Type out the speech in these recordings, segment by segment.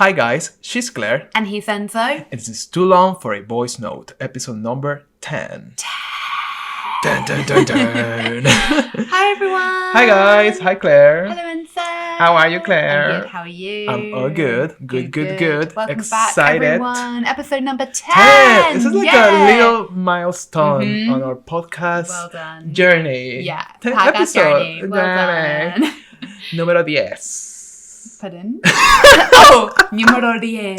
Hi guys, she's Claire. And he's Enzo. And this is Too Long for a Voice Note, episode number 10. Dun, dun, dun, dun. Hi everyone. Hi guys, hi Claire. Hello Enzo. How are you, Claire? I'm good, how are you? I'm all good. Good. Welcome Excited. back everyone. Episode number 10. This is like a little milestone on our podcast Well done. journey. Yeah, 10 podcast episode. journey. Well done. Número 10. Pardon? Oh, número 10.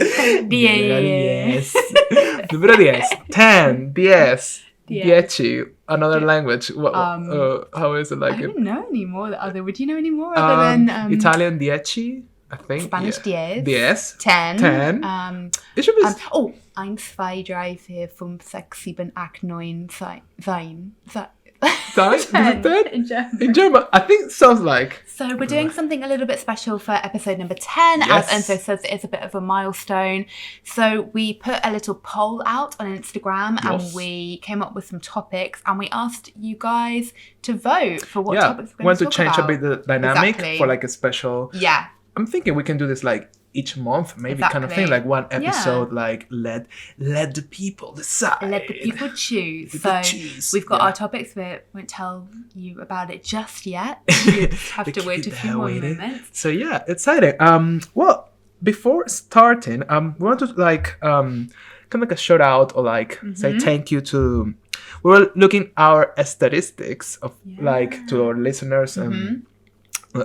Número 10. 10. 10. 10. 10. Another language. How is it like? I don't know anymore. Would you know any more other than... Italian 10, I think. Spanish 10. 10. 10. 10. It should be... 1, 2, 3, 4, 5, 6, 7, 8, 9, 10. Is it 10? In German. In German. I think it sounds like... So we're doing something a little bit special for episode number 10. Yes. As Enzo says, it is a bit of a milestone. So we put a little poll out on Instagram and we came up with some topics and we asked you guys to vote for what topics we're going to talk about. Want to change a bit the dynamic for like a special... Yeah. I'm thinking we can do this like each month, maybe kind of thing, like one episode, like let the people decide. Let the people choose. We've got our topics. We won't tell you about it just yet. You just have to wait a few more moments. So yeah, exciting. Well, before starting, we want to like kind of like a shout out or like say thank you to. We were looking our statistics of like to our listeners and.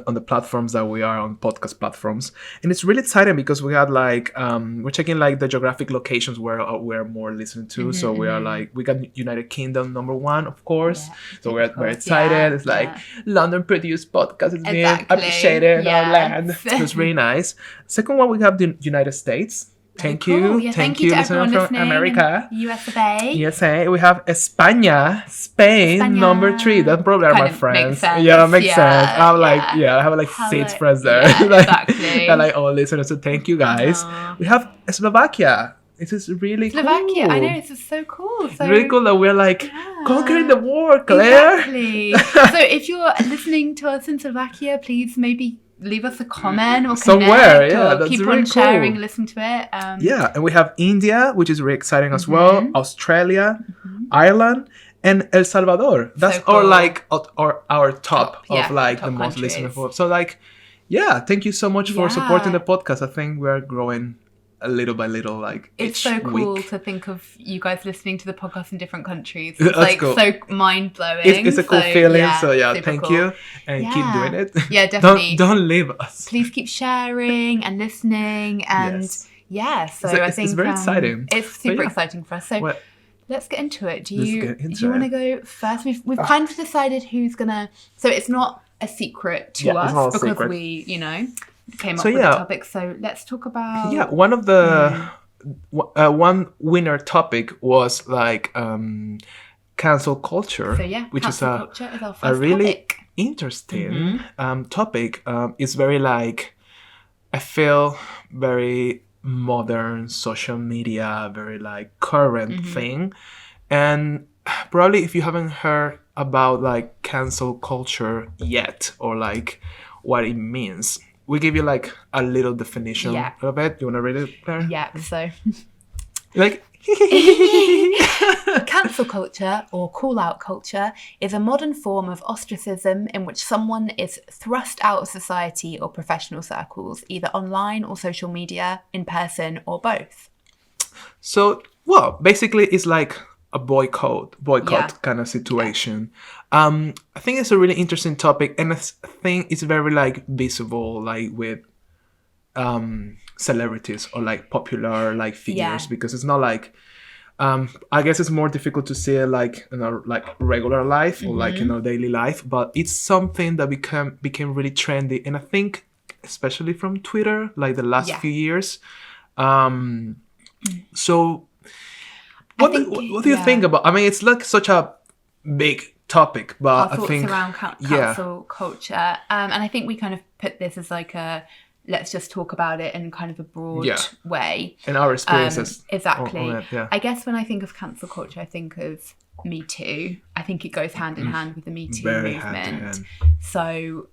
On the platforms that we are on, podcast platforms, and it's really exciting because we had like we're checking like the geographic locations where we're more listened to. So we are like we got United Kingdom number 1, of course. So we're very excited. It's like London produced podcast is being appreciated in our land. So it's really nice. Second one, we have the United States. Thank you. Yeah, thank you to listener everyone from America. USA. USA. We have Spain, number 3. That's probably my friends. Makes sense. Yeah, makes sense. I'm like, I have like 6 friends there. Exactly. They're like all listeners. So thank you guys. We have Slovakia. This is really Slovakia. cool. I know, this is so cool. So, it's really cool that we're like conquering the world, Claire. Exactly. So if you're listening to us in Slovakia, please maybe leave us a comment or somewhere. Or that's keep really on sharing, cool. listen to it. And we have India, which is really exciting as well. Australia, Ireland, and El Salvador. That's cool. our top of like the most countries. listened for. So like, thank you so much for supporting the podcast. I think we're growing a little by little, like it's each so cool week. to think of you guys listening to the podcast in different countries. It's That's like cool. so mind-blowing. It's a cool feeling. So thank cool. you and keep doing it. Yeah, definitely. Don't leave us. Please keep sharing and listening and so I think it's very exciting. It's super exciting for us. So let's get into it. Do you want to go first? We've kind of decided who's gonna. So it's not a secret to us because we, came up with the topic. So let's talk about. Yeah, one of the one winner topic was like cancel culture. So which is culture is our first a really topic. interesting topic. It's very like I feel very modern social media, very like current thing, and probably if you haven't heard about like cancel culture yet or like what it means, we give you like a little definition of it. You want to read it, Claire? Yeah. So like. Cancel culture or call-out culture is a modern form of ostracism in which someone is thrust out of society or professional circles, either online or social media, in person, or both. So, basically it's like a boycott kind of situation. I think it's a really interesting topic, and I think it's very like visible like with celebrities or like popular like figures because it's not like I guess it's more difficult to see it like in our like regular life or like in our daily life, but it's something that became really trendy, and I think especially from Twitter like the last few years. So what do you think about? I mean, it's like such a big topic, but our thoughts I think around cancel culture, and I think we kind of put this as like a let's just talk about it in kind of a broad way. And our experiences. Exactly. On it, I guess when I think of cancel culture, I think of Me Too. I think it goes hand in hand with the Me Too movement. So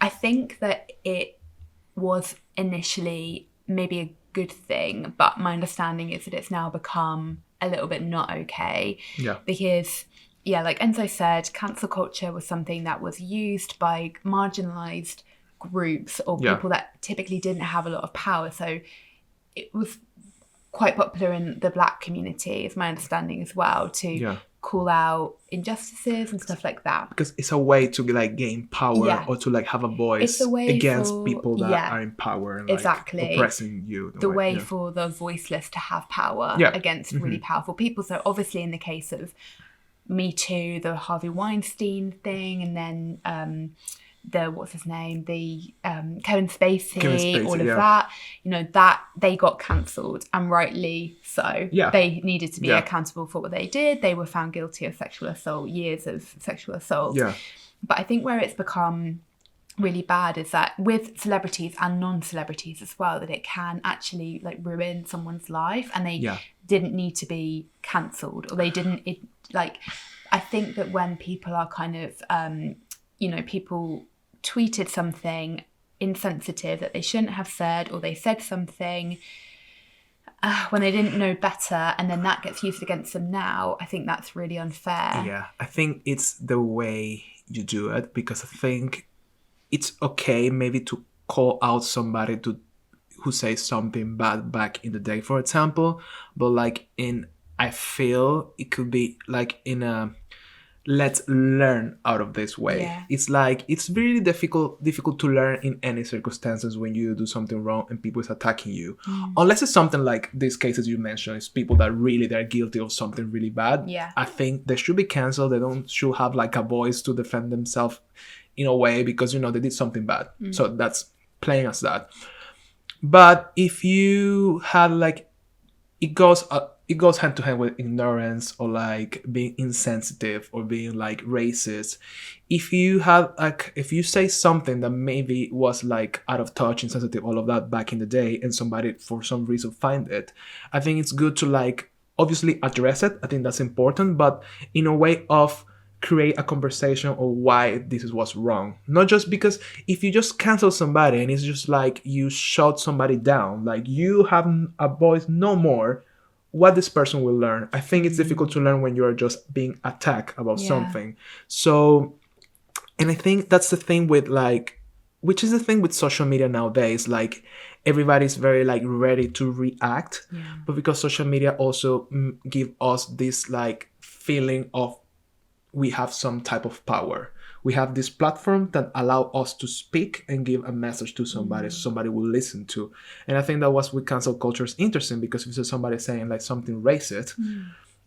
I think that it was initially maybe a good thing, but my understanding is that it's now become a little bit not okay. Yeah. Because, like Enzo said, cancel culture was something that was used by marginalised groups or people that typically didn't have a lot of power. So it was quite popular in the Black community, is my understanding as well, to call out injustices and stuff like that. Because it's a way to like gain power or to like have a voice against people that are in power and like oppressing you. The way for the voiceless to have power against really powerful people. So obviously in the case of Me Too, the Harvey Weinstein thing, and then the Kevin Spacey, all of that, that they got cancelled, and rightly so. They needed to be accountable for what they did. They were found guilty of sexual assault, years of sexual assault. But I think where it's become really bad is that with celebrities and non-celebrities as well, that it can actually like ruin someone's life, and they didn't need to be cancelled, or they didn't I think that when people are kind of people tweeted something insensitive that they shouldn't have said, or they said something when they didn't know better, and then that gets used against them now, I think that's really unfair. Yeah, I think it's the way you do it, because I think it's okay maybe to call out somebody who says something bad back in the day, for example, but like I feel it could be like in a let's learn out of this way. It's like it's really difficult to learn in any circumstances when you do something wrong and people is attacking you, unless it's something like these cases you mentioned. It's people that really they're guilty of something really bad. I think they should be cancelled. They should have like a voice to defend themselves in a way, because they did something bad. So that's playing as that. But if you have like it goes hand to hand with ignorance, or like being insensitive, or being like racist. If you say something that maybe was like out of touch, insensitive, all of that back in the day, and somebody for some reason find it, I think it's good to like obviously address it. I think that's important, but in a way of create a conversation on why this is what's wrong. Not just because if you just cancel somebody and it's just like you shut somebody down, like you have a voice no more, what this person will learn. I think it's difficult to learn when you're just being attacked about something. So, and I think that's the thing with like, which is the thing with social media nowadays, like everybody's very like ready to react, but because social media also give us this like feeling of we have some type of power. We have this platform that allow us to speak and give a message to somebody, somebody will listen to. And I think that was with cancel culture is interesting, because if you see somebody saying like something racist,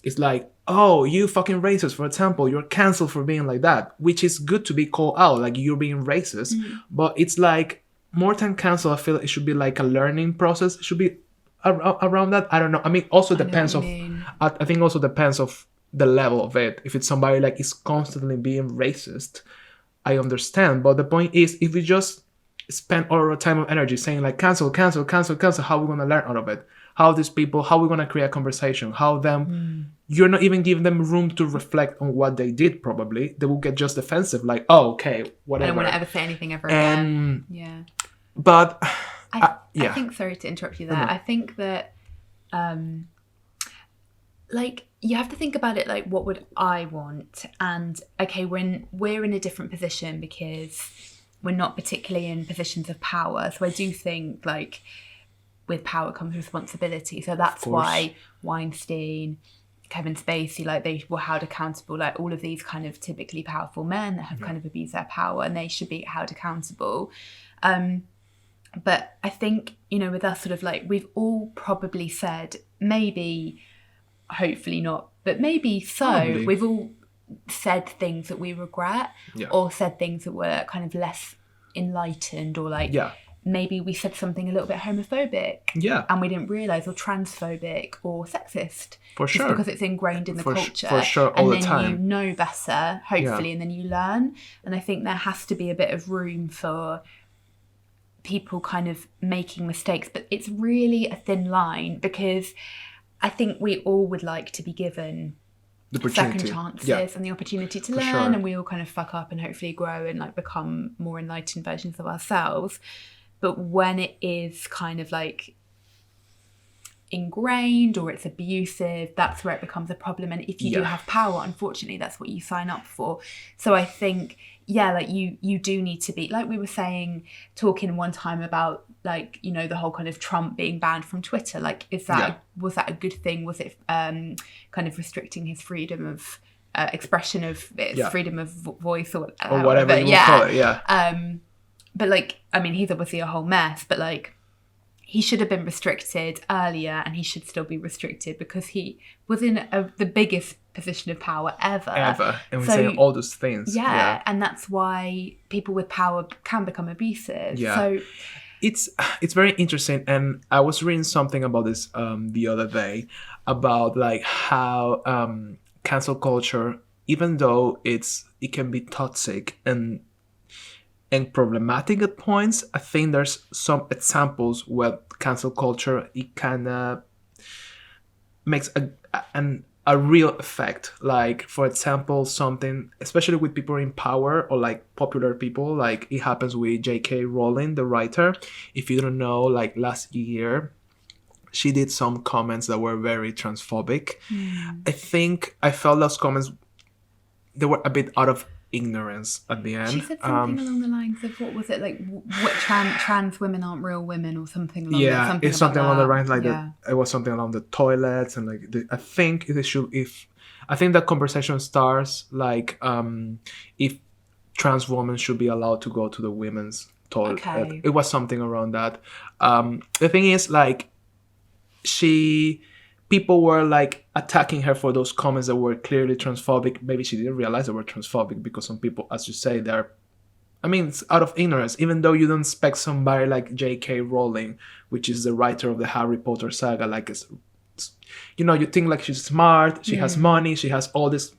it's like, oh, you fucking racist, for example, you're canceled for being like that, which is good to be called out, like you're being racist. But it's like more than cancel, I feel it should be like a learning process. It should be around that. I don't know. I mean, also depends I think also depends of the level of it. If it's somebody like is constantly being racist, I understand. But the point is, if we just spend all our time and energy saying like cancel, how are we going to learn out of it? How these people, how are we going to create a conversation? How them, you're not even giving them room to reflect on what they did. Probably they will get just defensive, like, oh, okay, whatever. I don't want to ever say anything ever again. But I think, sorry to interrupt you there. I think that like you have to think about it like, what would I want? And okay, when we're in a different position because we're not particularly in positions of power, so I do think like with power comes responsibility. So that's why Weinstein, Kevin Spacey, like they were held accountable, like all of these kind of typically powerful men that have kind of abused their power, and they should be held accountable. But I think, with us sort of like, we've all probably said, maybe, hopefully not, but maybe so, probably. We've all said things that we regret, or said things that were kind of less enlightened, or like maybe we said something a little bit homophobic and we didn't realise, or transphobic or sexist, for sure, just because it's ingrained in the culture, for sure, all and the then time. you know better, hopefully, and then you learn. And I think there has to be a bit of room for people kind of making mistakes, but it's really a thin line, because I think we all would like to be given the second chances and the opportunity to learn, and we all kind of fuck up and hopefully grow and like become more enlightened versions of ourselves. But when it is kind of like ingrained or it's abusive, that's where it becomes a problem. And if you do have power, unfortunately, that's what you sign up for. So I think, like you do need to be, like we were saying, talking one time about like, you know, the whole kind of Trump being banned from Twitter. Like, was that a good thing? Was it kind of restricting his freedom of expression, of freedom of voice or whatever you call it, but like, I mean, he's obviously a whole mess, but like, he should have been restricted earlier, and he should still be restricted because he was in the biggest position of power ever. And we're saying all those things. Yeah, and that's why people with power can become abusive. Yeah. So it's very interesting, and I was reading something about this the other day about like how cancel culture, even though it can be toxic and problematic at points, I think there's some examples where cancel culture, it kind of makes a real effect. Like, for example, something, especially with people in power or like popular people, like it happens with J.K. Rowling, the writer. If you don't know, like last year, she did some comments that were very transphobic. I think I felt those comments, they were a bit out of ignorance at the end. She said something along the lines of, what was it, like, what trans women aren't real women or something along that. It's something along the lines like that. It was something along the toilets and like I think that conversation starts like if trans women should be allowed to go to the women's toilet. Okay. It was something around that. The thing is, like, people were like attacking her for those comments that were clearly transphobic. Maybe she didn't realize they were transphobic because some people, as you say, it's out of ignorance. Even though you don't expect somebody like J.K. Rowling, which is the writer of the Harry Potter saga, like, you think like she's smart, she has money, she has all this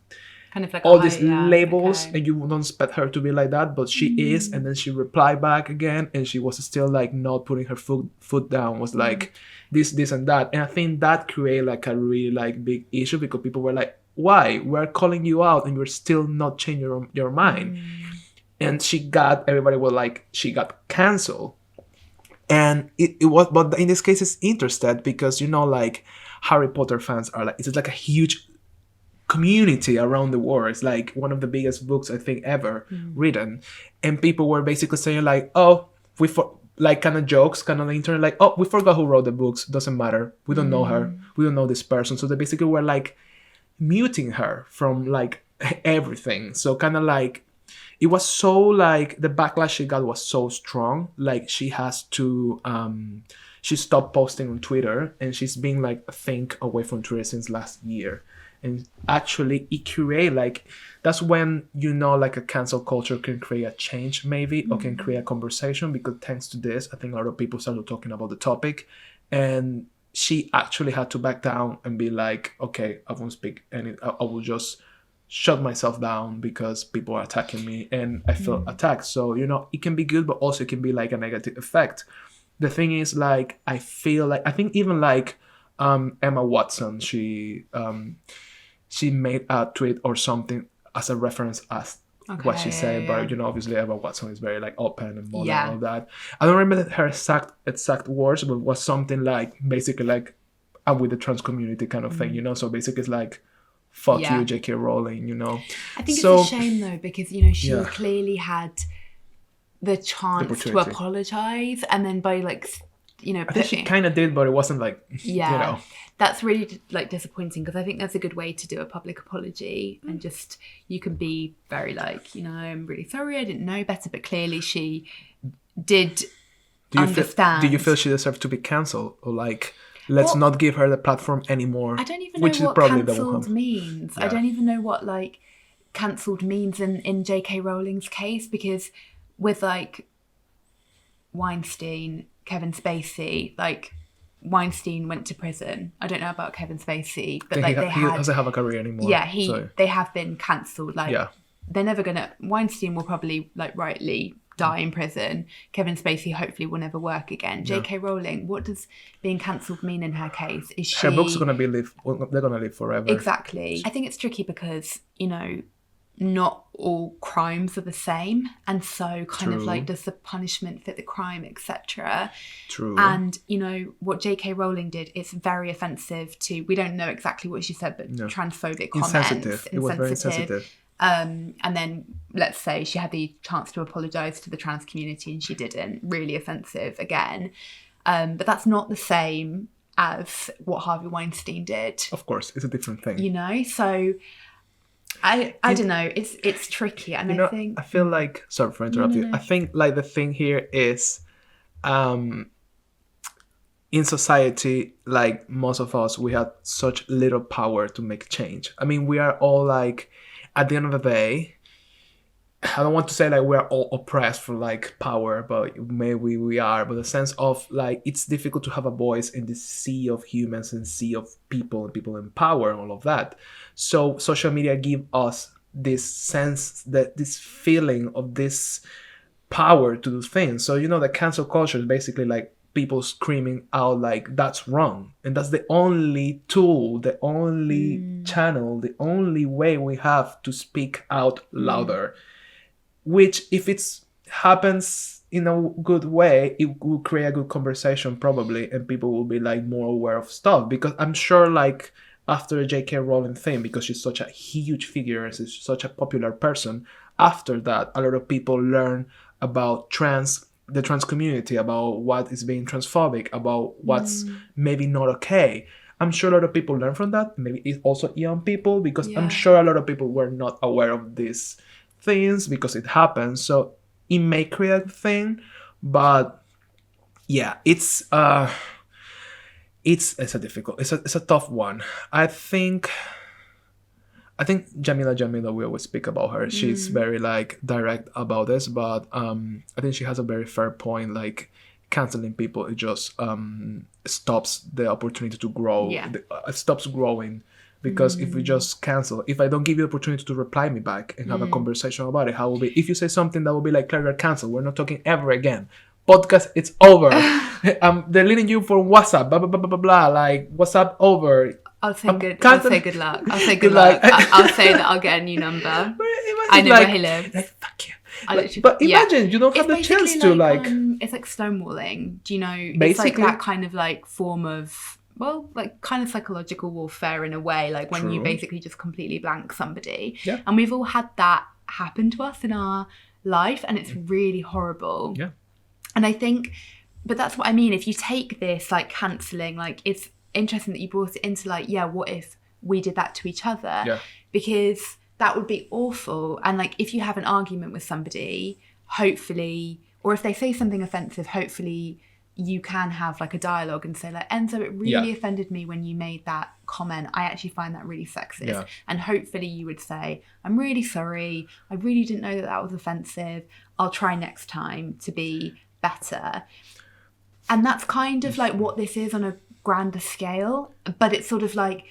kind of like all these labels, and you don't expect her to be like that, but she is. And then she replied back again, and she was still like not putting her foot down, was like this and that. And I think that created like a really like big issue, because people were like, why? We're calling you out and you're still not changing your mind. And she got canceled. And it was, but in this case it's interesting because, like, Harry Potter fans are like, it's like a huge community around the world. It's like one of the biggest books I think ever written. And people were basically saying like, like kind of jokes, kind of on the internet, like, oh, we forgot who wrote the books, doesn't matter, we don't know her, we don't know this person. So they basically were like muting her from like everything. So kind of like, it was so like, the backlash she got was so strong. Like, she has to she stopped posting on Twitter, and she's been like, I think, away from Twitter since last year. And actually it create like, that's when like a cancel culture can create a change maybe, or can create a conversation, because thanks to this, I think a lot of people started talking about the topic. And she actually had to back down and be like, okay, I won't speak, and I will just shut myself down because people are attacking me and I felt attacked. So it can be good, but also it can be like a negative effect. The thing is, like, I think even like Emma Watson, she made a tweet or something as a reference as what she said, but obviously Emma Watson is very like open and modern and all that. I don't remember her exact words, but it was something like, basically like, I'm with the trans community kind of thing, so basically it's like, fuck you, J.K. Rowling, I think it's a shame though, because she clearly had the chance to apologize, and then by like, I think she kind of did, but it wasn't like, That's really like disappointing, because I think that's a good way to do a public apology, and just, you can be very like, I'm really sorry, I didn't know better, but clearly she did understand. Do you feel she deserves to be cancelled, or like, let's not give her the platform anymore? I don't even know what cancelled means. I don't even know what like cancelled means in J.K. Rowling's case, because with like Weinstein, Kevin Spacey, like, Weinstein went to prison. I don't know about Kevin Spacey, but like he doesn't have a career anymore. Yeah, they have been cancelled. Like, they're never gonna. Weinstein will probably like rightly die in prison. Kevin Spacey hopefully will never work again. J.K. Rowling, what does being cancelled mean in her case? Is she? Her books are gonna live. They're gonna live forever. Exactly. I think it's tricky because not all crimes are the same, and so kind of True. like, does the punishment fit the crime, etc. True. And you know what J.K. Rowling did, it's very offensive to, we don't know exactly what she said, but transphobic comments, insensitive. It was very insensitive. And then let's say she had the chance to apologise to the trans community and she didn't. Really offensive again. But that's not the same as what Harvey Weinstein did. Of course, it's a different thing. You know, so I don't know. It's tricky, and I think I feel like, sorry for interrupting you. I think like the thing here is, in society, like most of us, we have such little power to make change. I mean, we are all like, at the end of the day, I don't want to say like we're all oppressed for like power, but maybe we are. But the sense of like, it's difficult to have a voice in this sea of humans and sea of people and people in power and all of that. So social media give us this sense, that this feeling of this power to do things. So, you know, the cancel culture is basically like people screaming out like, that's wrong. And that's the only tool, the only channel, the only way we have to speak out louder. Which, if it happens in a good way, it will create a good conversation probably, and people will be like more aware of stuff. Because I'm sure like after the J.K. Rowling thing, because she's such a huge figure and she's such a popular person, after that a lot of people learn about the trans community, about what is being transphobic, about what's maybe not okay. I'm sure a lot of people learn from that. Maybe it's also young people, because I'm sure a lot of people were not aware of this things because it happens, so it may create a thing. But yeah, it's a difficult, it's a tough one. I think Jamila, we always speak about her. She's very like direct about this, but I think she has a very fair point. Like, canceling people, it just stops the opportunity to grow. It stops growing. Because if we just cancel, if I don't give you the opportunity to reply me back and have a conversation about it, how will be? If you say something that will be like, Claire, you're canceled, we're not talking ever again. Podcast, it's over. I'm deleting you for WhatsApp, blah, blah, blah, blah, blah, blah. Like, WhatsApp over. I'll say good luck. I'll say good luck. I'll say that I'll get a new number. I know where he lives. Like, fuck you. But imagine, you don't have the chance to like... it's like stonewalling. Do you know? It's like that kind of like form of... well, like kind of psychological warfare in a way, like when you basically just completely blank somebody. Yeah. And we've all had that happen to us in our life, and it's really horrible. Yeah. And I think, but that's what I mean. If you take this like cancelling, like it's interesting that you brought it into like, what if we did that to each other? Yeah. Because that would be awful. And like, if you have an argument with somebody, hopefully, or if they say something offensive, hopefully you can have like a dialogue and say like, Enzo, it really offended me when you made that comment. I actually find that really sexist. Yeah. And hopefully you would say, I'm really sorry. I really didn't know that was offensive. I'll try next time to be better. And that's kind of like what this is on a grander scale. But it's sort of like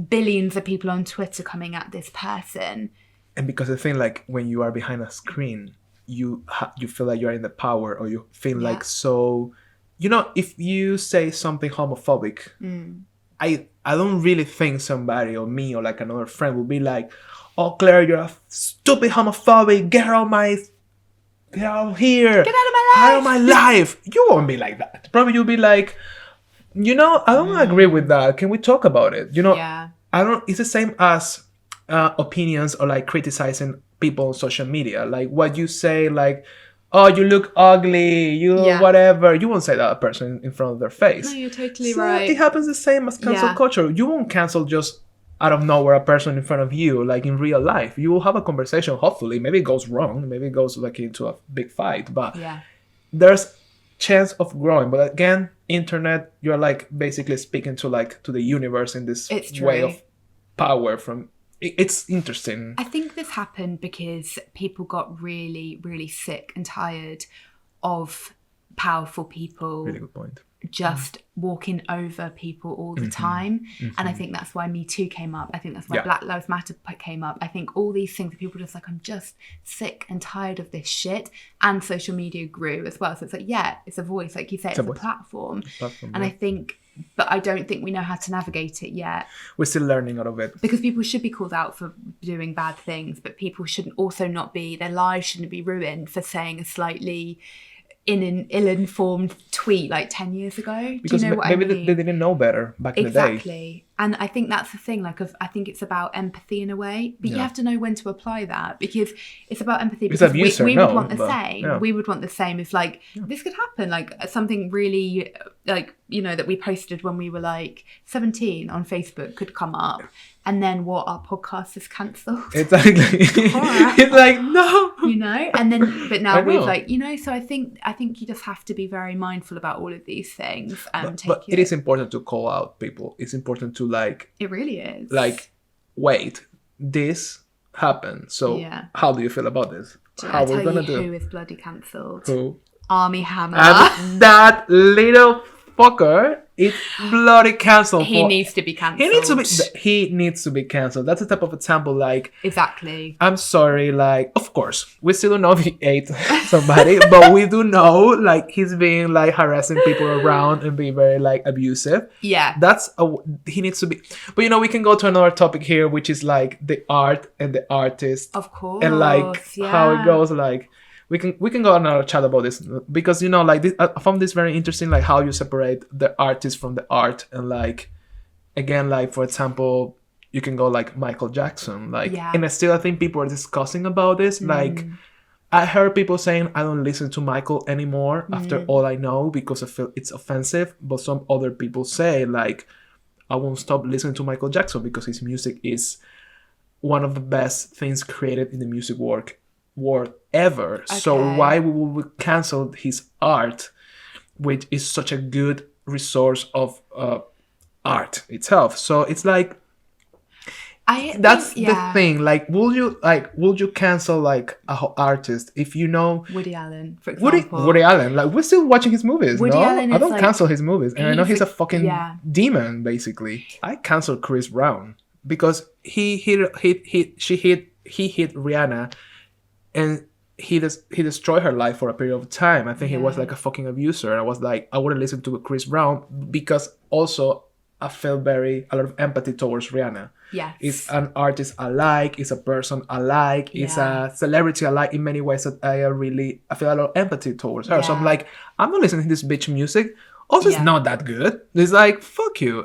billions of people on Twitter coming at this person. And because the thing, like when you are behind a screen, you feel like you're in the power, or you feel like, so, you know, if you say something homophobic, I don't really think somebody or me or like another friend will be like, oh, Claire, you're a stupid homophobic, get out here, get out of my life. You won't be like that. Probably you'll be like, you know, I don't agree with that, can we talk about it? You know, it's the same as opinions or like criticizing people on social media. Like what you say, like, oh, you look ugly, whatever. You won't say that to a person in front of their face. No, you're totally right. It happens the same as cancel culture. You won't cancel just out of nowhere a person in front of you, like in real life. You will have a conversation, hopefully. Maybe it goes wrong. Maybe it goes like into a big fight. But there's chance of growing. But again, internet, you're like basically speaking to the universe in this way of power from... It's interesting. I think this happened because people got really, really sick and tired of powerful people. Really good point. Just walking over people all the time. And I think that's why Me Too came up. I think that's why Black Lives Matter came up. I think all these things, people just like, I'm just sick and tired of this shit. And social media grew as well. So it's like, it's a voice. Like you say, it's a platform. And I think but I don't think we know how to navigate it yet. We're still learning out of it. Because people should be called out for doing bad things, but people shouldn't also not be, their lives shouldn't be ruined for saying a slightly ill-informed tweet like 10 years ago. Because do you know what maybe I mean? they didn't know better back in the day. Exactly. And I think that's the thing, like, I think it's about empathy in a way, but you have to know when to apply that, because it's about empathy. Because we would want the same. Yeah. We would want the same if, like, this could happen, like, something really, like, you know, that we posted when we were, like, 17 on Facebook could come up, and then what, our podcast is cancelled. Exactly. It's like, no. You know? And then, but now we've, like, you know, so I think you just have to be very mindful about all of these things. But it is important to call out people. It's important to, like, it really is, like, wait, this happened, so how do you feel about this? How we're gonna do? Who is bloody cancelled? Who? Army Hammer. And that little fucker is bloody cancelled. He needs to be cancelled. He needs to be cancelled. That's a type of example, like, exactly. I'm sorry, like, of course we still don't know if he ate somebody, but we do know, like, he's being, like, harassing people around and being very, like, abusive. Yeah, he needs to be. But, you know, we can go to another topic here, which is, like, the art and the artist, of course, and, like, how it goes. Like, we can go on another chat about this, because, you know, like, this, I found this very interesting, like, how you separate the artist from the art. And, like, again, like, for example, you can go, like, Michael Jackson, like, and I think people are discussing about this. Like, I heard people saying, I don't listen to Michael anymore after All I Know, because I feel it's offensive. But some other people say, like, I won't stop listening to Michael Jackson because his music is one of the best things created in the music world ever. Okay. So why would we cancel his art, which is such a good resource of art itself? So it's like, that's the thing. Like, would you cancel, like, an artist if you know Woody Allen, for example? Woody Allen, like, we're still watching his movies. Woody Allen I don't, like, cancel his movies, and I know he's a fucking demon. Basically, I cancel Chris Brown because he hit Rihanna, and he destroyed her life for a period of time. I think he was, like, a fucking abuser. And I was like, I wouldn't listen to Chris Brown because also I felt a lot of empathy towards Rihanna. Yeah, it's an artist I like, it's a person I like, it's a celebrity I like in many ways that I feel a lot of empathy towards her. So I'm like, I'm not listening to this bitch music. Also, it's not that good. It's like, fuck you.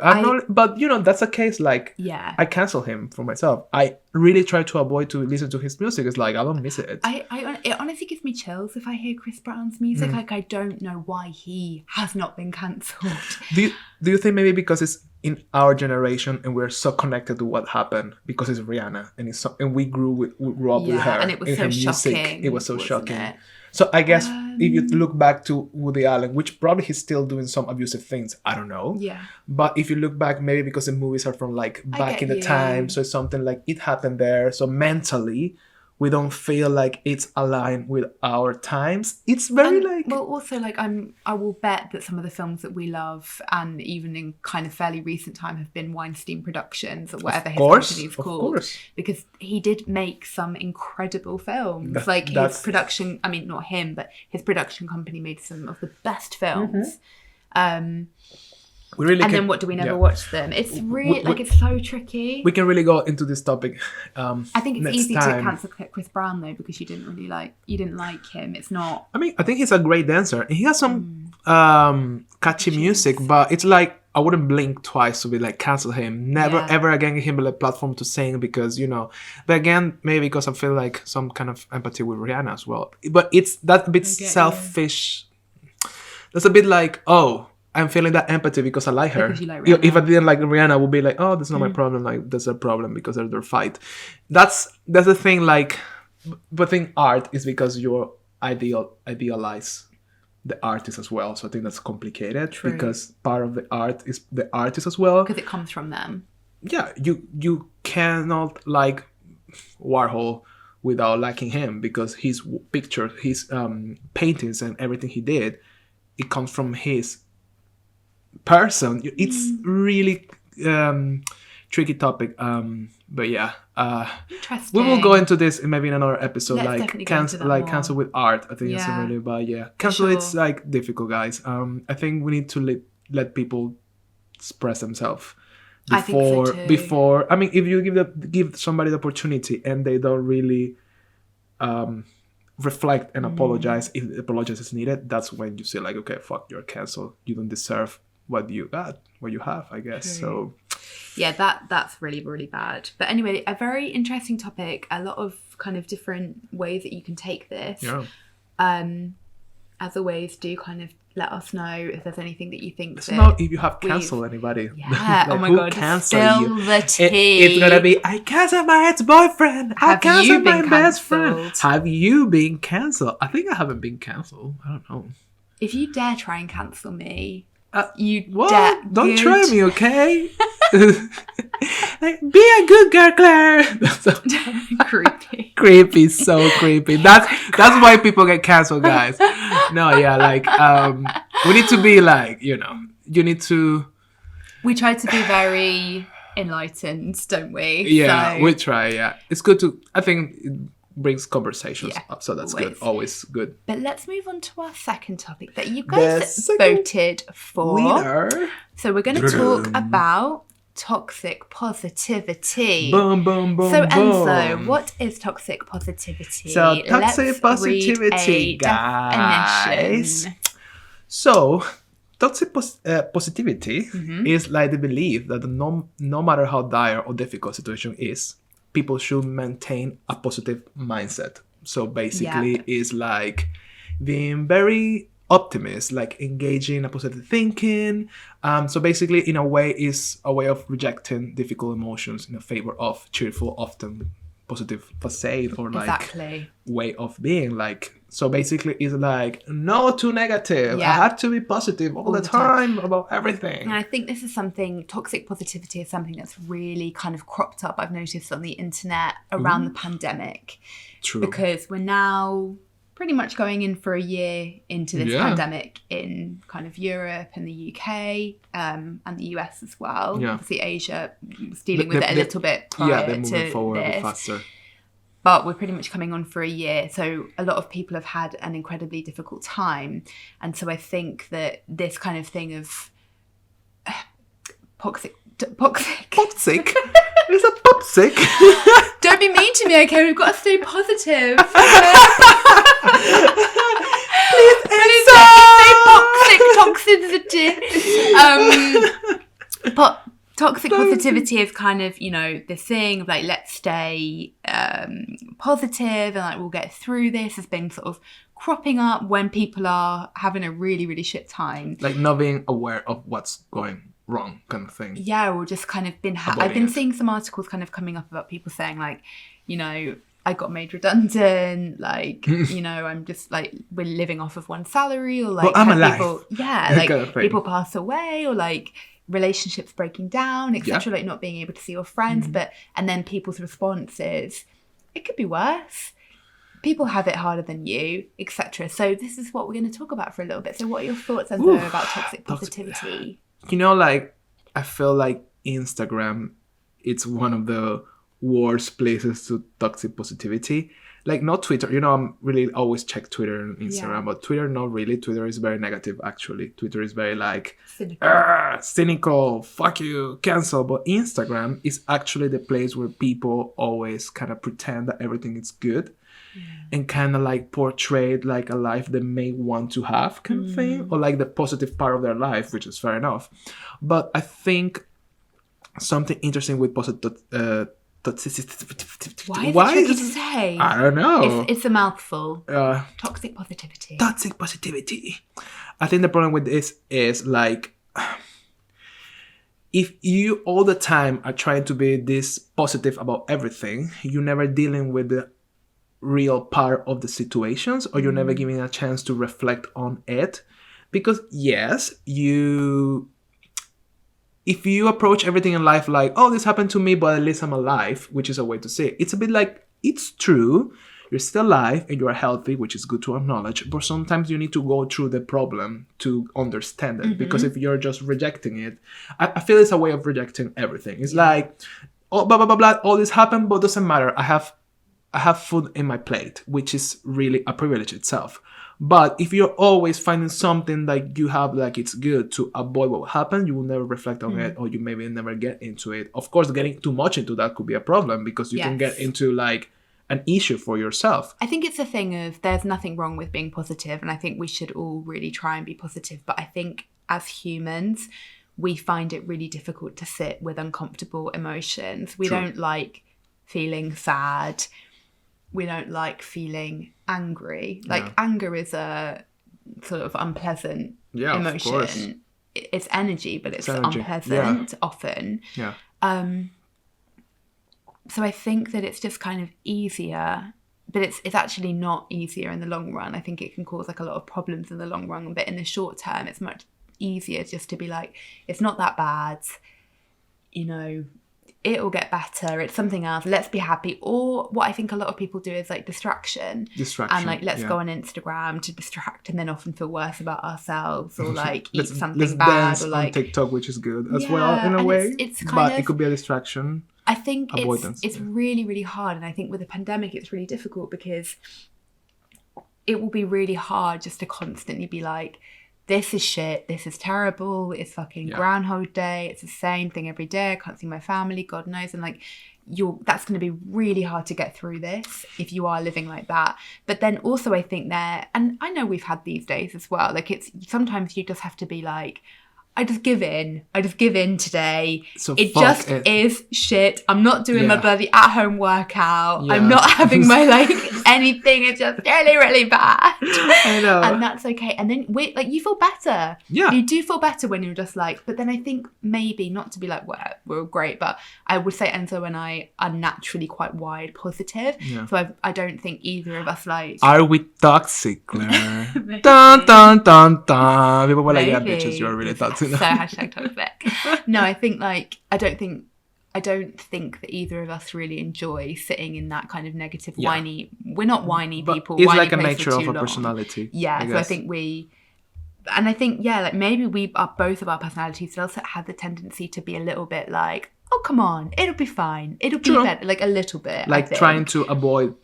But, you know, that's a case, like, I cancel him for myself. I really try to avoid to listen to his music. It's like, I don't miss it. It honestly gives me chills if I hear Chris Brown's music. Like, I don't know why he has not been cancelled. Do you think maybe because it's in our generation and we're so connected to what happened because it's Rihanna and we grew up with her, and it was so shocking. It was so shocking. So I guess if you look back to Woody Allen, which probably he's still doing some abusive things, I don't know. Yeah. But if you look back, maybe because the movies are from, like, back in the time, so it's something like it happened there. So mentally, we don't feel like it's aligned with our times. It's very well, also, like, I will bet that some of the films that we love, and even in kind of fairly recent time, have been Weinstein Productions or whatever his company is called. Because he did make some incredible films. His production, I mean, not him, but his production company made some of the best films. Then what do we never watch them? It's really it's so tricky. We can really go into this topic. I think it's easy to cancel Chris Brown though, because you didn't like him. It's not. I mean, I think he's a great dancer. He has some catchy music, but it's like, I wouldn't blink twice to be like, cancel him. Never ever again give him a platform to sing, because, you know. But again, maybe because I feel like some kind of empathy with Rihanna as well. But it's that bit selfish. That's a bit like, I'm feeling that empathy because I like her. Because you like Rihanna. If I didn't like Rihanna, I would be like, that's not my problem. Like, that's a problem because of their fight. That's the thing. Like, but I think art is because you idealize the artist as well. So I think that's complicated. True. Because part of the art is the artist as well. Because it comes from them. Yeah, you cannot like Warhol without liking him, because his pictures, his paintings, and everything he did, it comes from his person. It's really tricky topic, but yeah, we will go into this maybe in another episode. Let's cancel with art. I think it's really cancel. Sure. It's like difficult, guys. I think we need to let people express themselves. I think so too. I mean, if you give somebody the opportunity and they don't really reflect and apologize, if apologize is needed, that's when you say like, okay, fuck, you're canceled. You don't deserve what you have, I guess. True. So yeah, that's really, really bad. But anyway, a very interesting topic. A lot of kind of different ways that you can take this. Yeah. As always, do kind of let us know if there's anything that you think. It's not if you have cancelled anybody. Yeah. Like, oh my god. Spill the tea. It's gonna be, I cancelled my ex-boyfriend. I cancelled my best friend. Have you been cancelled? I think I haven't been cancelled. I don't know. If you dare try and cancel me, don't try me, okay? Like, be a good girl, Claire. That's so creepy. Creepy, so creepy. That's why people get cancelled, guys. No, yeah, like we need to be like, you need to. We try to be very enlightened, don't we? Yeah, we try. Yeah, it's good to. I think it brings conversations up, so that's good. Always good. But let's move on to our second topic that you guys voted for. Winner. So we're going to talk about toxic positivity. Boom, boom, boom, so Enzo, what is toxic positivity? So toxic positivity, guys. Definition. So toxic positivity is like the belief that no matter how dire or difficult situation is, people should maintain a positive mindset. So basically, it's like being very optimist, like engaging in a positive thinking. So basically, in a way, is a way of rejecting difficult emotions in favor of cheerful, often positive facade or like way of being. Like, so basically, it's like no too negative. I have to be positive all the time about everything. And I think this is something, toxic positivity is something that's really kind of cropped up, I've noticed on the internet around the pandemic. True. Because we're now pretty much going in for a year into this pandemic in kind of Europe and the UK and the US as well. Yeah. Obviously Asia was dealing with it a little bit prior they're moving to forward this. a bit faster. But we're pretty much coming on for a year. So a lot of people have had an incredibly difficult time. And so I think that this kind of thing of toxic. Popsick? It's a popsick. Don't be mean to me, okay? We've got to stay positive. Please say toxicity. But toxic positivity is kind of, this thing of like, let's stay positive and like we'll get through this, has been sort of cropping up when people are having a really, really shit time. Like not being aware of what's going wrong kind of thing. Yeah, or just kind of I've been seeing some articles kind of coming up about people saying like, I got made redundant, like, I'm just like, we're living off of one salary, or like, well, I'm alive. Like people pass away, or like relationships breaking down, etc. Like not being able to see your friends, and then people's response is, it could be worse. People have it harder than you, etc. So this is what we're going to talk about for a little bit. So what are your thoughts, Enzo, about toxic positivity? Like, I feel like Instagram, it's one of the worst places to toxic positivity. Like, not Twitter. I'm really always check Twitter and Instagram, but Twitter, not really. Twitter is very negative, actually. Twitter is very like, cynical, fuck you, cancel. But Instagram is actually the place where people always kind of pretend that everything is good. And kind of like portray like a life they may want to have kind of thing, or like the positive part of their life, which is fair enough. But I think something interesting with positive Why is it tricky to say? I don't know. It's a mouthful. Toxic positivity. Toxic positivity. I think the problem with this is like, if you all the time are trying to be this positive about everything, you're never dealing with the real part of the situations, or you're never giving a chance to reflect on it. Because yes, if you approach everything in life like, oh, this happened to me, but at least I'm alive, which is a way to say it. It's a bit like, it's true, you're still alive and you are healthy, which is good to acknowledge, but sometimes you need to go through the problem to understand it. Because if you're just rejecting it, I feel it's a way of rejecting everything. It's like, oh, blah, blah, blah, blah, all this happened, but doesn't matter. I have food in my plate, which is really a privilege itself. But if you're always finding something like you have, like it's good to avoid what happened, you will never reflect on it, or you maybe never get into it. Of course, getting too much into that could be a problem, because you can get into like an issue for yourself. I think it's a thing of there's nothing wrong with being positive, and I think we should all really try and be positive. But I think as humans, we find it really difficult to sit with uncomfortable emotions. We don't like feeling sad. We don't like feeling angry. Like anger is a sort of unpleasant emotion. It's energy, but it's unpleasant often. Yeah. So I think that it's just kind of easier, but it's actually not easier in the long run. I think it can cause like a lot of problems in the long run, but in the short term, it's much easier just to be like, it's not that bad, you know, it'll get better, it's something else, let's be happy. Or what I think a lot of people do is like distraction, and like let's go on Instagram to distract, and then often feel worse about ourselves, or like eat something bad, dance or like on TikTok, which is good as well in a way, it's kind but of, it could be a distraction. I think it's really, really hard, and I think with the pandemic it's really difficult, because it will be really hard just to constantly be like, this is shit, this is terrible, it's fucking Groundhog Day, it's the same thing every day, I can't see my family, God knows. And like, that's going to be really hard to get through this if you are living like that. But then also I think and I know we've had these days as well, like it's sometimes you just have to be like, I just give in today. So it just is shit. I'm not doing my bloody at-home workout. I'm not having my like anything. It's just really, really bad. I know. And that's okay. And then you feel better. Yeah. You do feel better when you're just like, but then I think maybe not to be like, well, we're great, but I would say Enzo and I are naturally quite wide positive. Yeah. So I don't think either of us like... Are we toxic, Claire? Dun, dun, dun, dun. People were like, yeah, bitches, you're really toxic. So hashtag toxic. No, I think like I don't think that either of us really enjoy sitting in that kind of negative whiny. We're not whiny people. It's whiny like a nature of a personality. Yeah, so I think like maybe we are, both of our personalities also have the tendency to be a little bit like, oh come on, it'll be fine, it'll be better, like a little bit, like trying to avoid.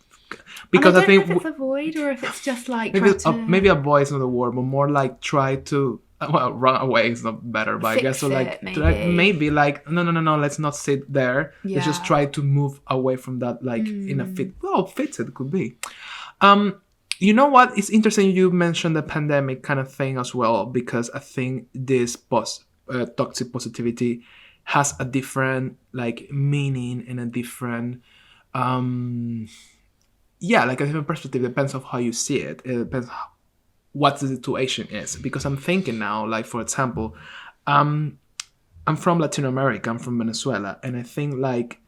Because I think know if it's avoid or if it's just like maybe avoid is not the word, but more like try to. Well, run away is not better, but I guess so. Like maybe like no, let's not sit there. Yeah. Let's just try to move away from that. Like in a fit. Well, fitted could be. You know what? It's interesting you mentioned the pandemic kind of thing as well, because I think this toxic positivity has a different like meaning and a different like a different perspective. It depends on how you see it. It depends what the situation is, because I'm thinking now, like for example, I'm from Latin America, I'm from Venezuela, and I think like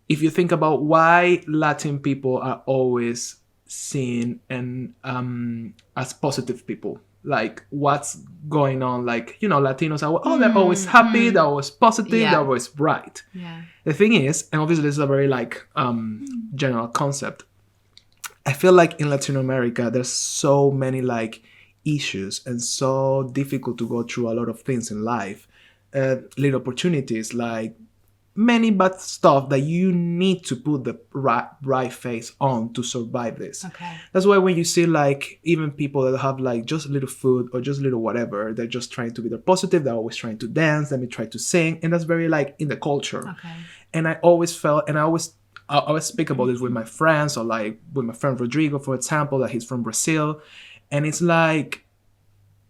if you think about why Latin people are always seen and as positive people, like what's going on, like, you know, Latinos are they're always happy, they're always positive, they're always bright. The thing is, and obviously this is a very like general concept, I feel like in Latin America, there's so many like issues and so difficult to go through a lot of things in life. Little opportunities, like many bad stuff that you need to put the right face on to survive this. Okay. That's why when you see like even people that have like just a little food or just a little whatever, they're just trying to be positive. They're always trying to dance. Let me try to sing. And that's very like in the culture. Okay. And I always felt, and I always speak about this with my friends, or like with my friend Rodrigo, for example, that he's from Brazil. And it's like,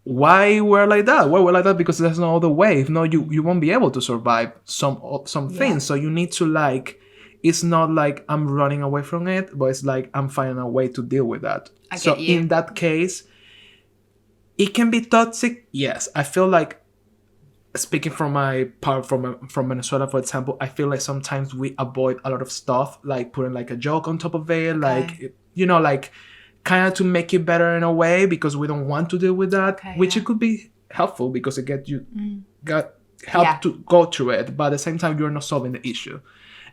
why we're like that? Why we're like that? Because there's no other way. If not, you won't be able to survive some things. So you need to like, it's not like I'm running away from it, but it's like I'm finding a way to deal with that. So in that case, it can be toxic. Yes, I feel like, speaking from my part from Venezuela, for example, I feel like sometimes we avoid a lot of stuff, like putting like a joke on top of it, like, you know, like kind of to make it better in a way, because we don't want to deal with that, which it could be helpful because it got help to go through it, but at the same time you're not solving the issue.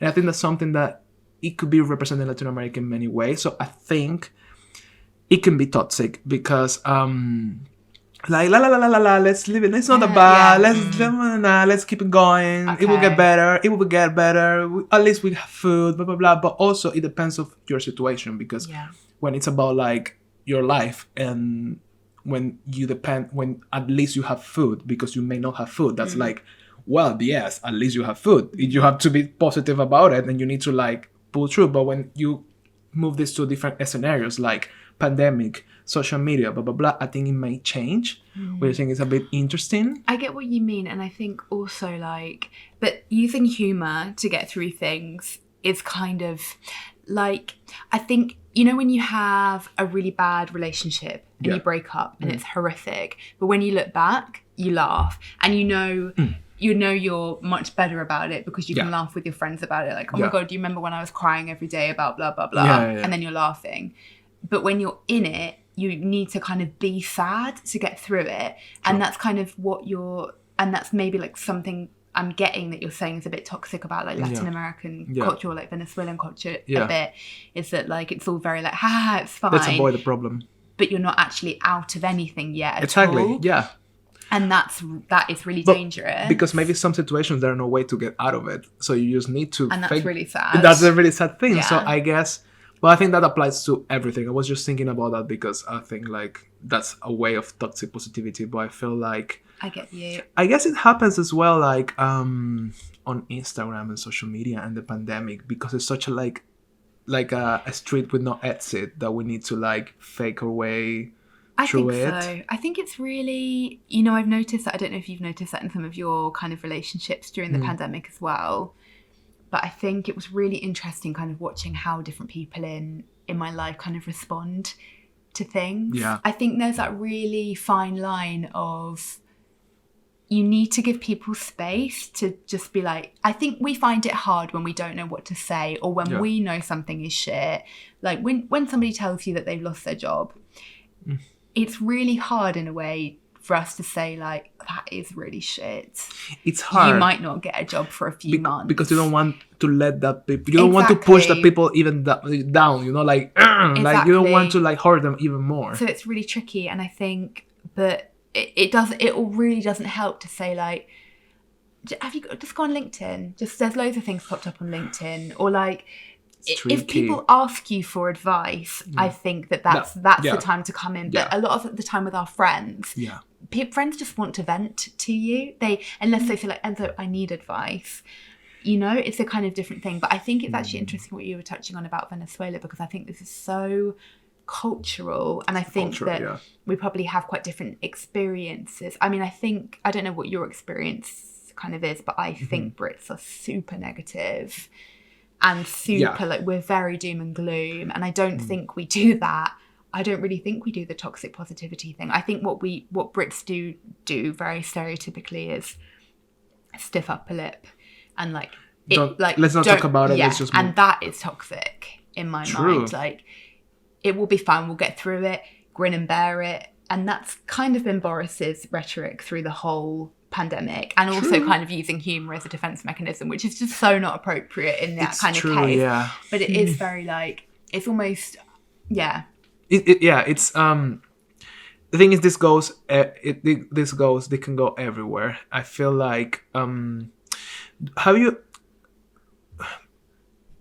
And I think that's something that it could be represented in Latin America in many ways. So I think it can be toxic because like let's live it. It's not that bad. Let's keep it going. Okay. It will get better. It will get better. At least we have food. Blah blah blah. But also it depends of your situation, because when it's about like your life, and when at least you have food, because you may not have food, that's like, well, yes, at least you have food. You have to be positive about it, and you need to like pull through. But when you move this to different scenarios like pandemic, social media, blah blah blah, I think it may change, which I think is a bit interesting. I get what you mean, and I think also like, but using humor to get through things is kind of like, I think, you know, when you have a really bad relationship and you break up and it's horrific, but when you look back, you laugh, and you know you're much better about it because you can laugh with your friends about it. Like, oh my God, do you remember when I was crying every day about blah, blah, blah? And then you're laughing. But when you're in it, you need to kind of be sad to get through it. And that's kind of and that's maybe like something I'm getting that you're saying is a bit toxic about like Latin American culture or like Venezuelan culture a bit, is that like it's all very like, ha, it's fine. Let's avoid the problem. But you're not actually out of anything yet at all. Yeah. And that is really dangerous. Because maybe some situations there are no way to get out of it. So you just need to And that's really sad. That's a really sad thing. Yeah. So I guess, but I think that applies to everything. I was just thinking about that because I think like that's a way of toxic positivity. But I feel like I get you. I guess it happens as well like on Instagram and social media and the pandemic, because it's such a like a street with no exit that we need to like fake our way through it. I think so. I think it's really, you know, I've noticed that, I don't know if you've noticed that in some of your kind of relationships during the pandemic as well, but I think it was really interesting kind of watching how different people in my life kind of respond to things. Yeah. I think there's that really fine line of, you need to give people space to just be like, I think we find it hard when we don't know what to say, or when we know something is shit. Like when somebody tells you that they've lost their job, it's really hard in a way for us to say like, that is really shit. It's hard. You might not get a job for a few months. Because you don't want to let that people, you don't want to push the people even down, you know, like, like you don't want to like hurt them even more. So it's really tricky. And I think, but it really doesn't help to say like, have you just go on LinkedIn? Just, there's loads of things popped up on LinkedIn, or like, if people ask you for advice, I think that's the time to come in. But a lot of the time with our friends, friends just want to vent to you. Unless they feel like, Enzo, I need advice. You know, it's a kind of different thing. But I think it's actually interesting what you were touching on about Venezuela, because I think this is so cultural, and I think that we probably have quite different experiences. I mean, I don't know what your experience kind of is, but I think Brits are super negative and super like, we're very doom and gloom, and I don't think we do that. I don't really think we do the toxic positivity thing. I think what Brits do very stereotypically is stiff upper lip and like, let's not talk about it. Let's just and that is toxic in my mind. Like, it will be fine, we'll get through it, grin and bear it. And that's kind of been Boris's rhetoric through the whole pandemic, and also kind of using humour as a defence mechanism, which is just so not appropriate in that kind of case. Yeah. But it is very like, it's almost, it's the thing is, they can go everywhere. I feel like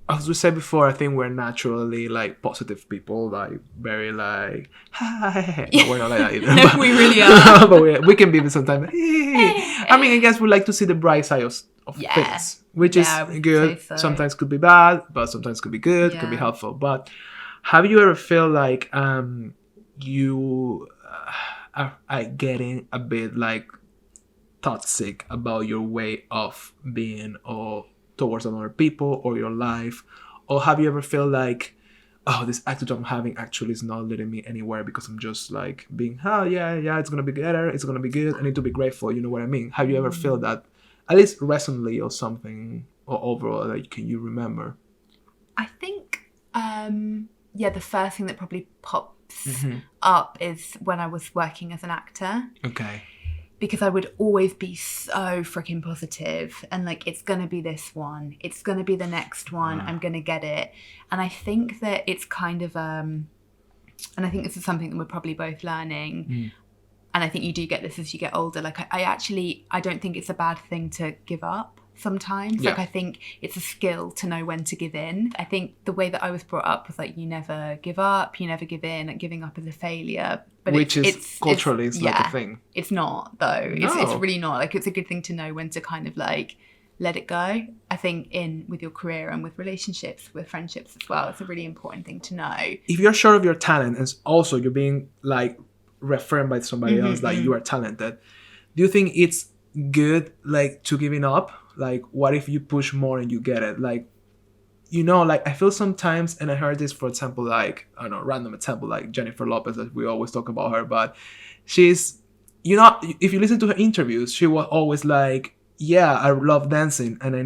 as we said before, I think we're naturally like positive people, like very like, hi. We're not like that either. No, we really are. But we can be sometimes. I mean, I guess we like to see the bright side of things, which is good. So. Sometimes could be bad, but sometimes could be good, could be helpful. But have you ever feel like you are getting a bit like toxic about your way of being or towards other people or your life? Or have you ever felt like, oh, this attitude I'm having actually is not leading me anywhere because I'm just like being, it's gonna be better, it's gonna be good, I need to be grateful, you know what I mean? Have you ever felt that, at least recently or something, or overall, like, can you remember? I think the first thing that probably pops up is when I was working as an actor. Okay. Because I would always be so freaking positive and like, it's going to be this one, it's going to be the next one, I'm going to get it. And I think that it's kind of, and I think this is something that we're probably both learning. And I think you do get this as you get older. Like I don't think it's a bad thing to give up sometimes. Like, I think it's a skill to know when to give in. I think the way that I was brought up was like, you never give up, you never give in. Like, giving up is a failure. But it's culturally it's like a thing. It's not, though. No. It's really not. Like, it's a good thing to know when to kind of like let it go. I think with your career and with relationships, with friendships as well, it's a really important thing to know. If you're sure of your talent and also you're being like reaffirmed by somebody else that you are talented, do you think it's good like to giving up? Like, what if you push more and you get it? Like, you know, like I feel sometimes, and I heard this, for example, like, I don't know, random example, like Jennifer Lopez, that we always talk about her, but she's, you know, if you listen to her interviews, she was always like, yeah, I love dancing, and I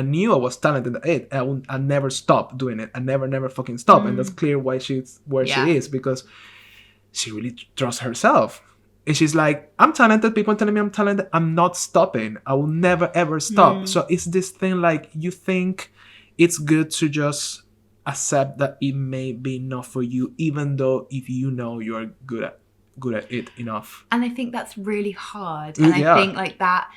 knew I was talented at it. I never stopped doing it. I never fucking stop. And that's clear why she's where she is, because she really trusts herself. And she's like, I'm talented. People are telling me I'm talented. I'm not stopping. I will never, ever stop. So it's this thing like, you think it's good to just accept that it may be not for you, even though if you know you're good at it enough. And I think that's really hard. And I think like that.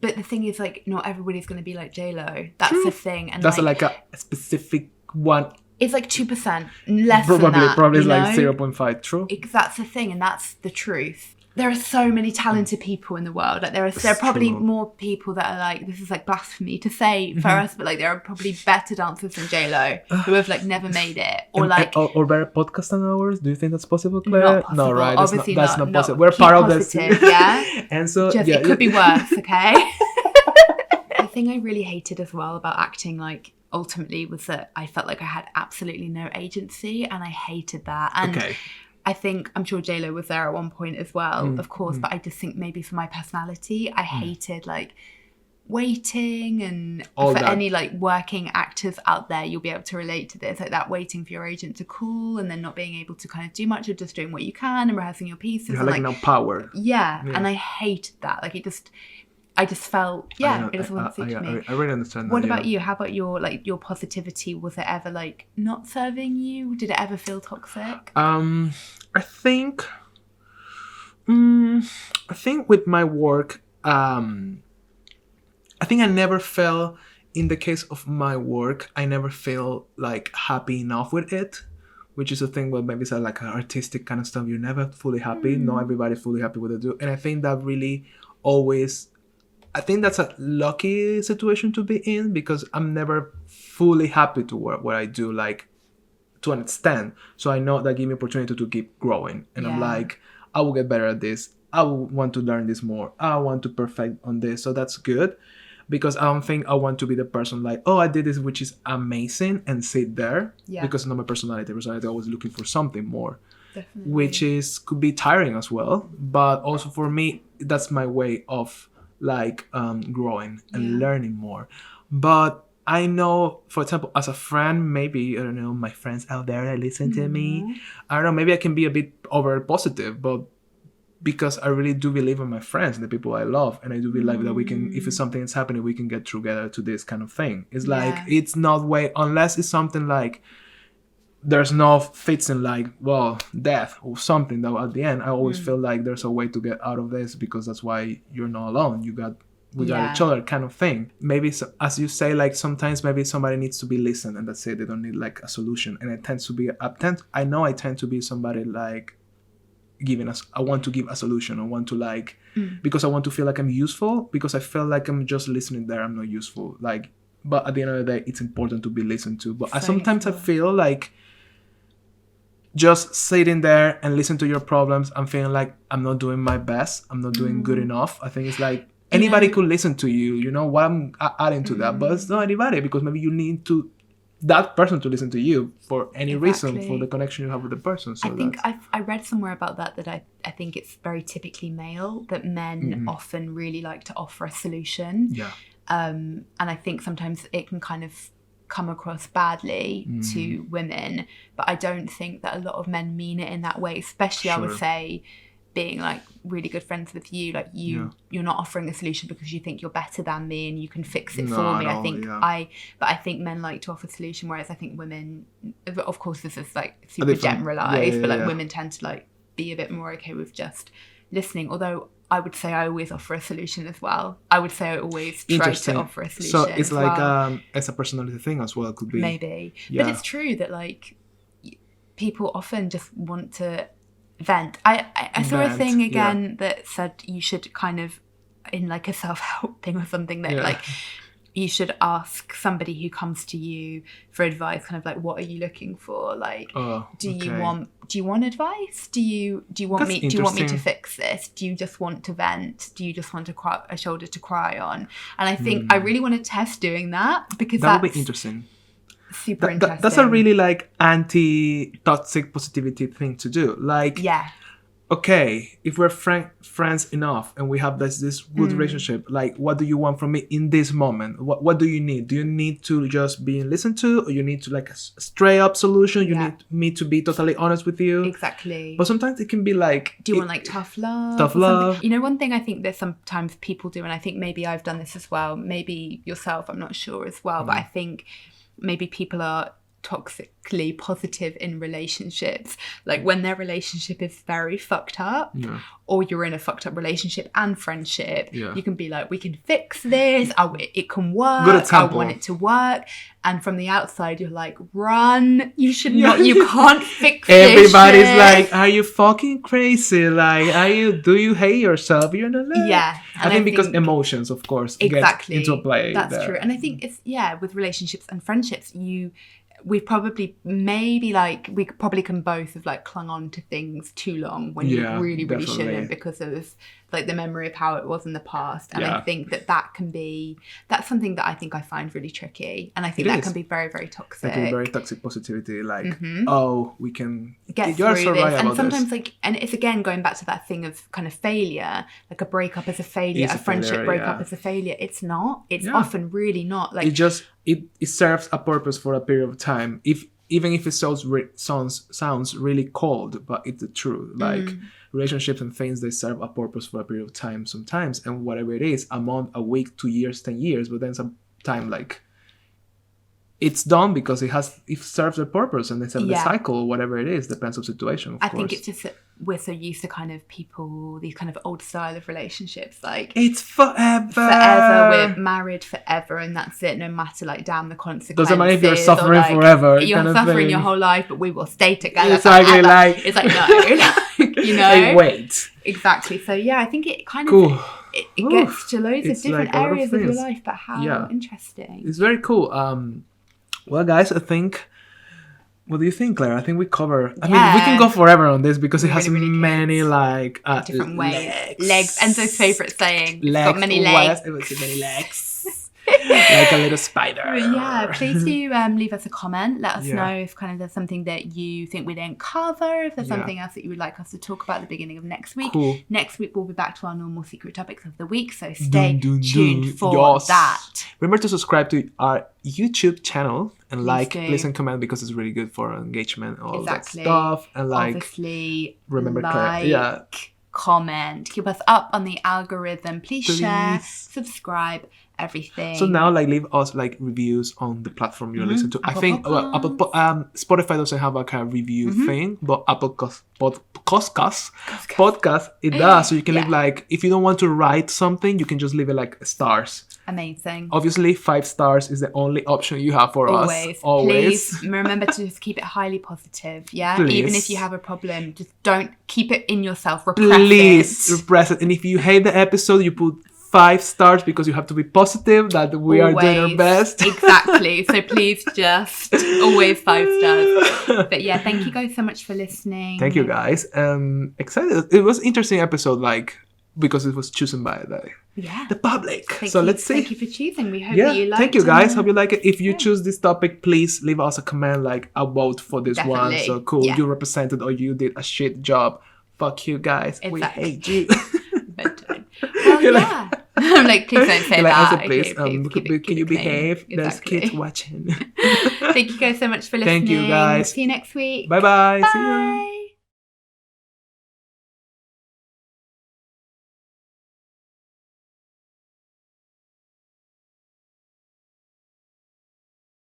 But the thing is, like, not everybody's going to be like J-Lo. That's the thing. And that's like a specific one. It's like 2%, less than that. Probably like 0.5, true? That's the thing, and that's the truth. There are so many talented people in the world. Like, there are probably more people that are like, this is like blasphemy to say for us, but like there are probably better dancers than J-Lo who have like never made it, or like or better podcast than ours. Do you think that's possible, Claire? Not possible. No, right? Obviously that's not possible. Not. We're Keep part of positive, this. Yeah. And so it could be worse. Okay. The thing I really hated as well about acting, like, ultimately, was that I felt like I had absolutely no agency, and I hated that. And I think, I'm sure J-Lo was there at one point as well, of course, but I just think maybe for my personality, I hated like waiting, and all for that. Any like working actors out there, you'll be able to relate to this, like that waiting for your agent to call and then not being able to kind of do much, or just doing what you can and rehearsing your pieces. You have like no power. Yeah, and I hated that. Like, I just felt, it just wasn't suiting me. I really understand that. What about you? How about your positivity? Was it ever like not serving you? Did it ever feel toxic? I think with my work, I think I never felt, in the case of my work, I never feel like happy enough with it, which is a thing where maybe it's like artistic kind of stuff. You're never fully happy. Not everybody's fully happy with it. And I think that really I think that's a lucky situation to be in, because I'm never fully happy to work what I do, like, to an extent. So I know that gives me opportunity to keep growing. And I'm like, I will get better at this. I will want to learn this more. I want to perfect on this. So that's good, because I don't think I want to be the person like, oh, I did this, which is amazing, and sit there. Because it's not my personality. I'm always looking for something more. Definitely. Which could be tiring as well. But also for me, that's my way of like growing and learning more. But I know, for example, as a friend, maybe, I don't know, my friends out there that listen to me, I don't know, maybe I can be a bit over positive, but because I really do believe in my friends and the people I love, and I do believe that we can, if it's something that's happening, we can get together to this kind of thing. It's like, it's not unless it's something like there's no fixing, like, well, death or something, that at the end I always feel like there's a way to get out of this, because that's why you're not alone. We got each other, kind of thing. Maybe as you say, like, sometimes maybe somebody needs to be listened, and that's it. They don't need like a solution. And I tend to be somebody like I want to give a solution. I want to like because I want to feel like I'm useful, because I feel like I'm just listening there, I'm not useful. Like, but at the end of the day, it's important to be listened to. But sometimes I feel like just sitting there and listen to your problems, I'm feeling like I'm not doing my best. I'm not doing good enough. I think it's like anybody could listen to you. You know what I'm adding to that, but it's not anybody, because maybe you need that person to listen to you for any reason, for the connection you have with the person. So I think I read somewhere about that I think it's very typically male, that men often really like to offer a solution. And I think sometimes it can kind of come across badly to women, but I don't think that a lot of men mean it in that way, especially I would say being like really good friends with you, like you're not offering a solution because you think you're better than me and you can fix it for me. I think men like to offer a solution, whereas I think women, of course this is like super generalized, but like women tend to like be a bit more okay with just listening. Although I would say I always offer a solution as well. I would say I always try to offer a solution. So it's like it's a personality thing as well. Could be maybe, but it's true that like people often just want to vent. I saw a thing again that said you should kind of, in like a self-help thing or something, that like you should ask somebody who comes to you for advice, kind of like, what are you looking for? Like, do you want advice? Do you want me to fix this? Do you just want to vent? Do you just want a shoulder to cry on? And I think I really want to test doing that, because that would be interesting. Super interesting. That's a really like anti-toxic positivity thing to do. Like, okay, if we're friends enough and we have this good relationship, like, what do you want from me in this moment? What do you need? Do you need to just be listened to, or you need to like a straight up solution? You need me to be totally honest with you? Exactly. But sometimes it can be like, do you want like tough love? Tough love. You know, one thing I think that sometimes people do, and I think maybe I've done this as well, maybe yourself, I'm not sure as well, but I think maybe people are toxically positive in relationships, like when their relationship is very fucked up, or you're in a fucked up relationship and friendship, you can be like, we can fix this, it can work, I want it to work, and from the outside you're like, run, you should not, you can't fix everybody's this like, are you fucking crazy? Like, do you hate yourself? You're not like, I think because emotions, of course, get into play. That's true. And I think it's with relationships and friendships, we probably we probably can both have like clung on to things too long when you really shouldn't, because of like the memory of how it was in the past. And I think that's something that I think I find really tricky, and I think that can be very, very toxic. That can be very toxic positivity, like we can get through this. And sometimes like, and it's again going back to that thing of kind of failure, like a breakup is a failure, a friendship breakup is a failure. It's not, it's often really not. Like, it serves a purpose for a period of time, even if it sounds really cold, but it's the truth. Like, relationships and things, they serve a purpose for a period of time sometimes, and whatever it is, a month, a week, 2 years, 10 years, but then some time, like, it's done because it serves a purpose, and it's a cycle, whatever it is, depends on situation, of course. I think it's just that we're so used to kind of people, these kind of old style of relationships, like, it's forever, we're married forever, and that's it, no matter like damn the consequences. Doesn't matter if you're suffering forever, you're suffering your whole life, but we will stay together. Exactly. Like, it's like, no, you know, like, wait, exactly. So I think it kind of it gets to loads of different areas of your life, but how interesting. It's very cool. Well, guys, I think, what do you think, Claire? I think we cover, I mean, we can go forever on this because it has really many, like, different ways. Legs. Enzo's favourite saying. Legs. Got many legs. It was many legs. Like a little spider. But please do leave us a comment. Let us know if kind of there's something that you think we didn't cover, if there's something else that you would like us to talk about at the beginning of next week. Cool. Next week we'll be back to our normal secret topics of the week, so stay tuned for that. Remember to subscribe to our YouTube channel and please and comment, because it's really good for engagement and all that stuff. And obviously, remember, Claire, comment, keep us up on the algorithm. Please share, subscribe, everything. So now, like, leave us like reviews on the platform you're listening to. I think Spotify doesn't have like a review thing, but Apple podcast it does. So you can leave, like, if you don't want to write something, you can just leave it like stars. Amazing. Obviously, 5 stars is the only option you have for us. Always. Please remember to just keep it highly positive. Yeah. Please. Even if you have a problem, just don't keep it in yourself. Repress it. And if you hate the episode, you put 5 stars, because you have to be positive that we are doing our best. Exactly. So please just always 5 stars. But thank you guys so much for listening. Thank you guys. Excited. It was an interesting episode, like, because it was chosen by the public. Let's see. Thank you for choosing. We hope that you like it. Thank you guys. Hope you like it. If you choose this topic, please leave us a comment, like a vote for this one. So cool. You represented, or you did a shit job. Fuck you guys. Exactly. We hate you. But don't. Well, I'm like, please don't say that. Also, please, can you behave? There's kids watching. Thank you guys so much for listening. Thank you guys. See you next week. Bye-bye. Bye. See you.